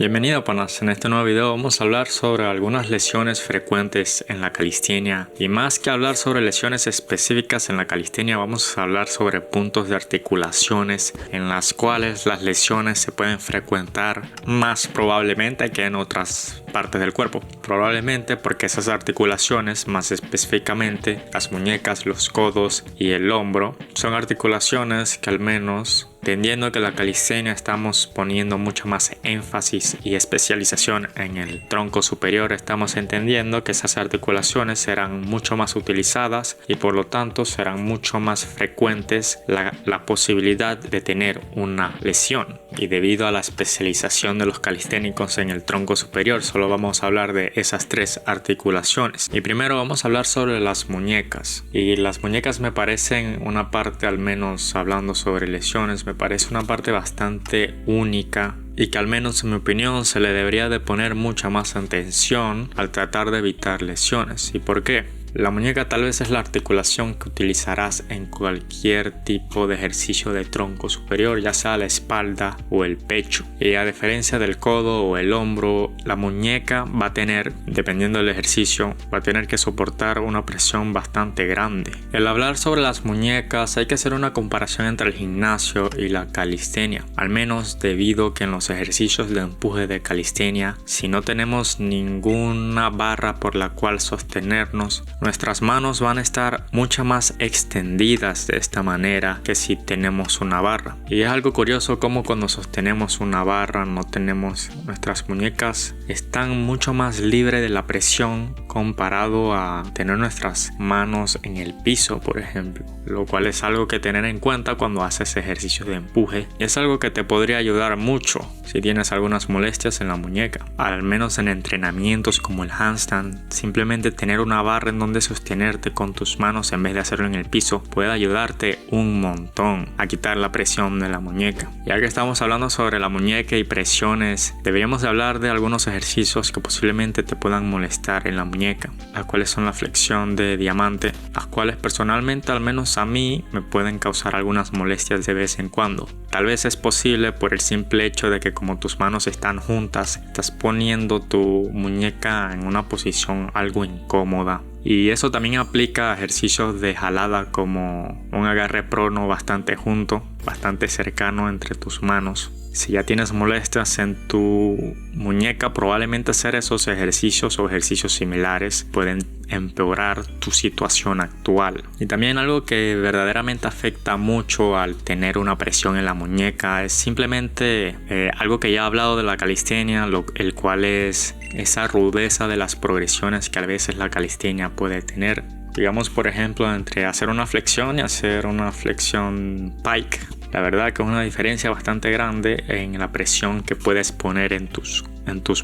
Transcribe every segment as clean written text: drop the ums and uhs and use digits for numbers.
Bienvenido panas, en este nuevo video vamos a hablar sobre algunas lesiones frecuentes en la calistenia y más que hablar sobre lesiones específicas en la calistenia vamos a hablar sobre puntos de articulaciones en las cuales las lesiones se pueden frecuentar más probablemente que en otras partes del cuerpo. Probablemente porque esas articulaciones, más específicamente las muñecas, los codos y el hombro, son articulaciones que al menos entendiendo que la calistenia estamos poniendo mucho más énfasis y especialización en el tronco superior, estamos entendiendo que esas articulaciones serán mucho más utilizadas y por lo tanto serán mucho más frecuentes la posibilidad de tener una lesión. Y debido a la especialización de los calisténicos en el tronco superior, solo vamos a hablar de esas tres articulaciones. Y primero vamos a hablar sobre las muñecas. Y las muñecas me parecen una parte, al menos hablando sobre lesiones, me parece una parte bastante única y que al menos en mi opinión se le debería de poner mucha más atención al tratar de evitar lesiones. ¿Y por qué? La muñeca tal vez es la articulación que utilizarás en cualquier tipo de ejercicio de tronco superior, ya sea la espalda o el pecho. Y a diferencia del codo o el hombro, la muñeca va a tener, dependiendo del ejercicio, va a tener que soportar una presión bastante grande. Al hablar sobre las muñecas hay que hacer una comparación entre el gimnasio y la calistenia, al menos debido que en los ejercicios de empuje de calistenia, si no tenemos ninguna barra por la cual sostenernos, nuestras manos van a estar mucho más extendidas de esta manera que si tenemos una barra. Y es algo curioso como cuando sostenemos una barra nuestras muñecas están mucho más libres de la presión comparado a tener nuestras manos en el piso, por ejemplo. Lo cual es algo que tener en cuenta cuando haces ejercicios de empuje. Y es algo que te podría ayudar mucho si tienes algunas molestias en la muñeca. Al menos en entrenamientos como el handstand, simplemente tener una barra en donde sostenerte con tus manos en vez de hacerlo en el piso puede ayudarte un montón a quitar la presión de la muñeca. Ya que estamos hablando sobre la muñeca y presiones, deberíamos de hablar de algunos ejercicios que posiblemente te puedan molestar en la muñeca, las cuales son la flexión de diamante, las cuales personalmente al menos a mí me pueden causar algunas molestias de vez en cuando. Tal vez es posible por el simple hecho de que como tus manos están juntas, estás poniendo tu muñeca en una posición algo incómoda. Y eso también aplica a ejercicios de jalada como un agarre prono bastante junto, bastante cercano entre tus manos. Si ya tienes molestias en tu muñeca, probablemente hacer esos ejercicios o ejercicios similares pueden empeorar tu situación actual. Y también algo que verdaderamente afecta mucho al tener una presión en la muñeca es simplemente algo que ya he hablado de la calistenia, el cual es esa rudeza de las progresiones que a veces la calistenia puede tener. Digamos, por ejemplo, entre hacer una flexión y hacer una flexión pike. La verdad que es una diferencia bastante grande en la presión que puedes poner en tus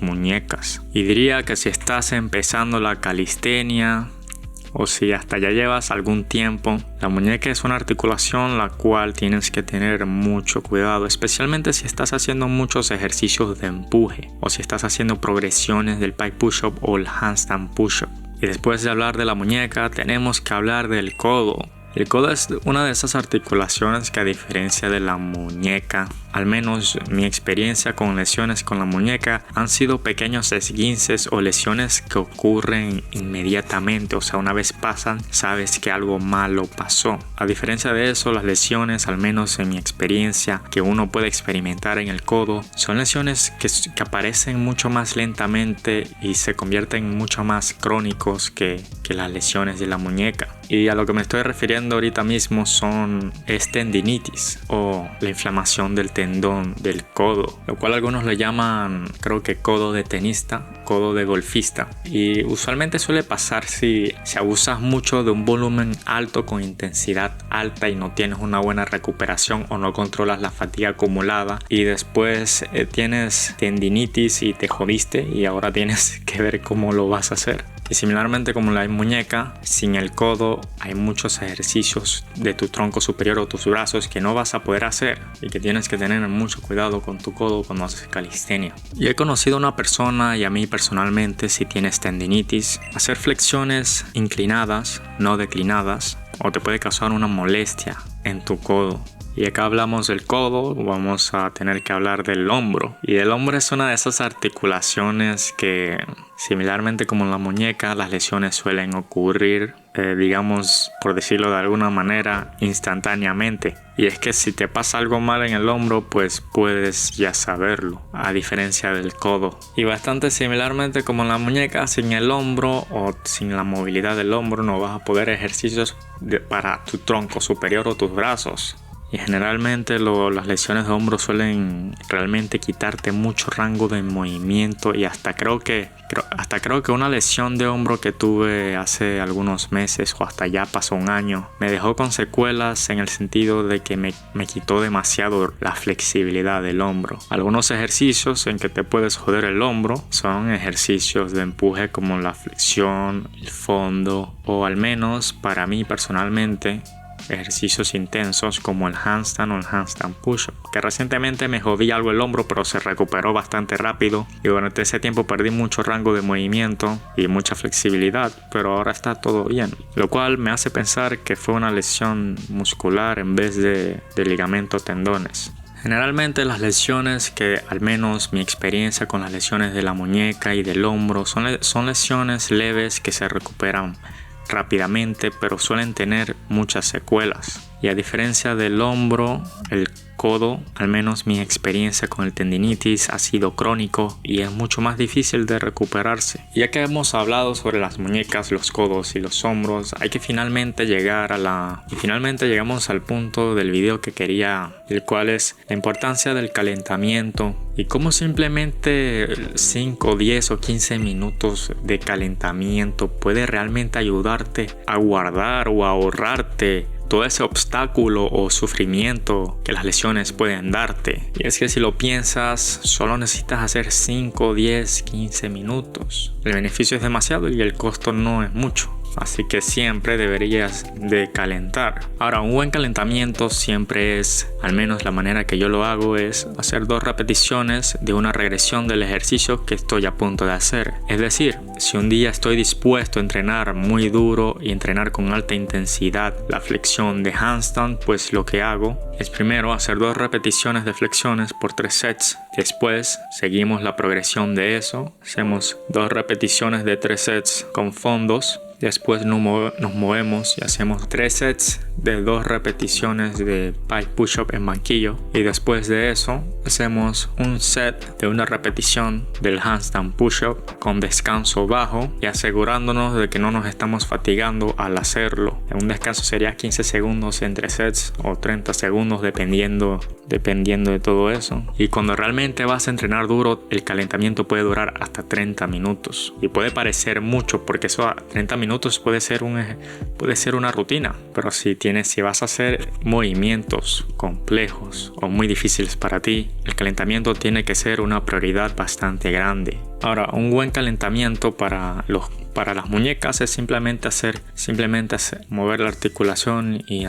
muñecas. Y diría que si estás empezando la calistenia o si hasta ya llevas algún tiempo, la muñeca es una articulación la cual tienes que tener mucho cuidado, especialmente si estás haciendo muchos ejercicios de empuje o si estás haciendo progresiones del pike push-up o el handstand push-up. Y después de hablar de la muñeca, tenemos que hablar del codo. El codo es una de esas articulaciones que, a diferencia de la muñeca, al menos mi experiencia con lesiones con la muñeca han sido pequeños esguinces o lesiones que ocurren inmediatamente, o sea, una vez pasan, sabes que algo malo pasó. A diferencia de eso, las lesiones, al menos en mi experiencia, que uno puede experimentar en el codo, son lesiones que aparecen mucho más lentamente y se convierten mucho más crónicos que las lesiones de la muñeca. Y a lo que me estoy refiriendo ahorita mismo es tendinitis o la inflamación del tendón del codo, lo cual algunos le llaman, creo que codo de tenista, codo de golfista. Y usualmente suele pasar si abusas mucho de un volumen alto con intensidad alta y no tienes una buena recuperación o no controlas la fatiga acumulada y después tienes tendinitis y te jodiste y ahora tienes que ver cómo lo vas a hacer. Y similarmente como la muñeca, sin el codo hay muchos ejercicios de tu tronco superior o tus brazos que no vas a poder hacer y que tienes que tener mucho cuidado con tu codo cuando haces calistenia. Y he conocido a una persona, y a mí personalmente, si tienes tendinitis, hacer flexiones inclinadas, no declinadas, o te puede causar una molestia en tu codo. Y acá hablamos del codo, vamos a tener que hablar del hombro. Y el hombro es una de esas articulaciones que, similarmente como en la muñeca, las lesiones suelen ocurrir, digamos, por decirlo de alguna manera, instantáneamente. Y es que si te pasa algo mal en el hombro, pues puedes ya saberlo, a diferencia del codo. Y bastante similarmente como en la muñeca, sin el hombro o sin la movilidad del hombro no vas a poder ejercicios para tu tronco superior o tus brazos. Y generalmente las lesiones de hombro suelen realmente quitarte mucho rango de movimiento, y hasta creo que una lesión de hombro que tuve hace algunos meses o hasta ya pasó un año me dejó con secuelas, en el sentido de que me quitó demasiado la flexibilidad del hombro. Algunos ejercicios en que te puedes joder el hombro son ejercicios de empuje como la flexión, el fondo, o al menos para mí personalmente ejercicios intensos como el handstand o el handstand push-up, que recientemente me jodí algo el hombro, pero se recuperó bastante rápido, y durante ese tiempo perdí mucho rango de movimiento y mucha flexibilidad, pero ahora está todo bien, lo cual me hace pensar que fue una lesión muscular en vez de ligamento tendones. Generalmente las lesiones, que al menos mi experiencia con las lesiones de la muñeca y del hombro, son lesiones leves que se recuperan rápidamente, pero suelen tener muchas secuelas. Y a diferencia del hombro, el codo, al menos mi experiencia con el tendinitis, ha sido crónico y es mucho más difícil de recuperarse. Ya que hemos hablado sobre las muñecas, los codos y los hombros, hay que finalmente llegamos al punto del video que quería, el cual es la importancia del calentamiento y cómo simplemente 5, 10 o 15 minutos de calentamiento puede realmente ayudarte a guardar o a ahorrarte todo ese obstáculo o sufrimiento que las lesiones pueden darte. Y es que si lo piensas, solo necesitas hacer 5, 10, 15 minutos. El beneficio es demasiado y el costo no es mucho. Así que siempre deberías de calentar. Ahora, un buen calentamiento siempre es, al menos la manera que yo lo hago, es hacer 2 repeticiones de una regresión del ejercicio que estoy a punto de hacer. Es decir, si un día estoy dispuesto a entrenar muy duro y entrenar con alta intensidad la flexión de handstand, pues lo que hago es primero hacer 2 repeticiones de flexiones por 3 sets. Después seguimos la progresión de eso. Hacemos 2 repeticiones de 3 sets con fondos. Después nos movemos y hacemos 3 sets de 2 repeticiones de pike push-up en banquillo. Y después de eso hacemos un set de una repetición del handstand push-up con descanso bajo, y asegurándonos de que no nos estamos fatigando al hacerlo. Un descanso sería 15 segundos entre sets o 30 segundos dependiendo de todo eso. Y cuando realmente vas a entrenar duro, el calentamiento puede durar hasta 30 minutos. Y puede parecer mucho, porque eso a 30 minutos puede ser una rutina. Pero si vas a hacer movimientos complejos o muy difíciles para ti, el calentamiento tiene que ser una prioridad bastante grande. Ahora, un buen calentamiento para las muñecas es simplemente mover la articulación y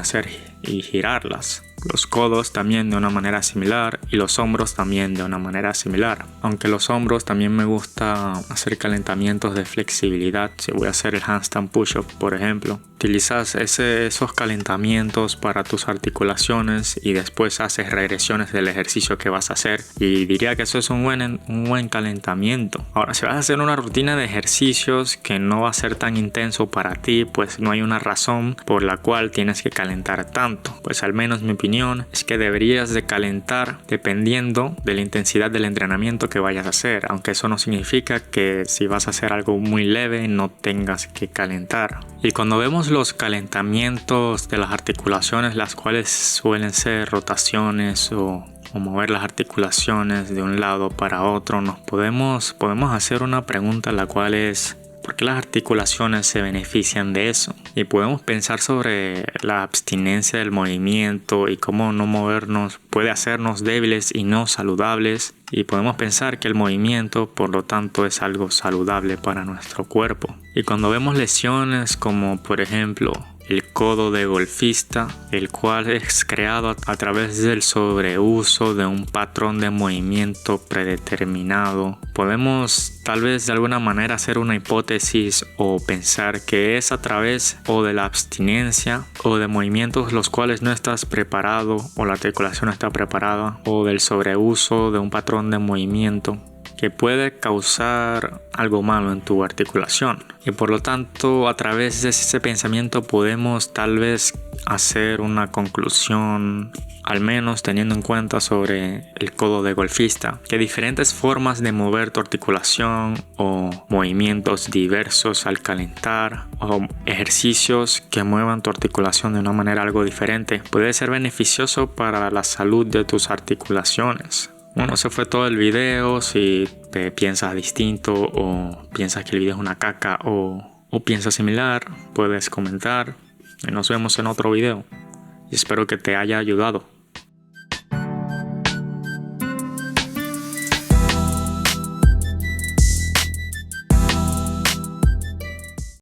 girarlas. Los codos también de una manera similar, y los hombros también de una manera similar. Aunque los hombros también me gusta hacer calentamientos de flexibilidad. Si voy a hacer el handstand push-up, por ejemplo, utilizas esos calentamientos para tus articulaciones y después haces regresiones del ejercicio que vas a hacer, y diría que eso es un buen calentamiento. Ahora, si vas a hacer una rutina de ejercicios que no va a ser tan intenso para ti, pues no hay una razón por la cual tienes que calentar tanto. Pues al menos mi opinión es que deberías de calentar dependiendo de la intensidad del entrenamiento que vayas a hacer, aunque eso no significa que si vas a hacer algo muy leve no tengas que calentar. Y cuando vemos los calentamientos de las articulaciones, las cuales suelen ser rotaciones o mover las articulaciones de un lado para otro, podemos hacer una pregunta, la cual es: ¿por qué las articulaciones se benefician de eso? Y podemos pensar sobre la abstinencia del movimiento y cómo no movernos puede hacernos débiles y no saludables. Y podemos pensar que el movimiento, por lo tanto, es algo saludable para nuestro cuerpo. Y cuando vemos lesiones como, por ejemplo, el codo de golfista, el cual es creado a través del sobreuso de un patrón de movimiento predeterminado. Podemos tal vez de alguna manera hacer una hipótesis o pensar que es a través o de la abstinencia o de movimientos los cuales no estás preparado o la articulación no está preparada, o del sobreuso de un patrón de movimiento que puede causar algo malo en tu articulación. Y por lo tanto, a través de ese pensamiento podemos tal vez hacer una conclusión, al menos teniendo en cuenta sobre el codo de golfista, que diferentes formas de mover tu articulación o movimientos diversos al calentar o ejercicios que muevan tu articulación de una manera algo diferente puede ser beneficioso para la salud de tus articulaciones. Bueno, eso fue todo el video. Si te piensas distinto o piensas que el video es una caca o piensas similar, puedes comentar y nos vemos en otro video. Y espero que te haya ayudado.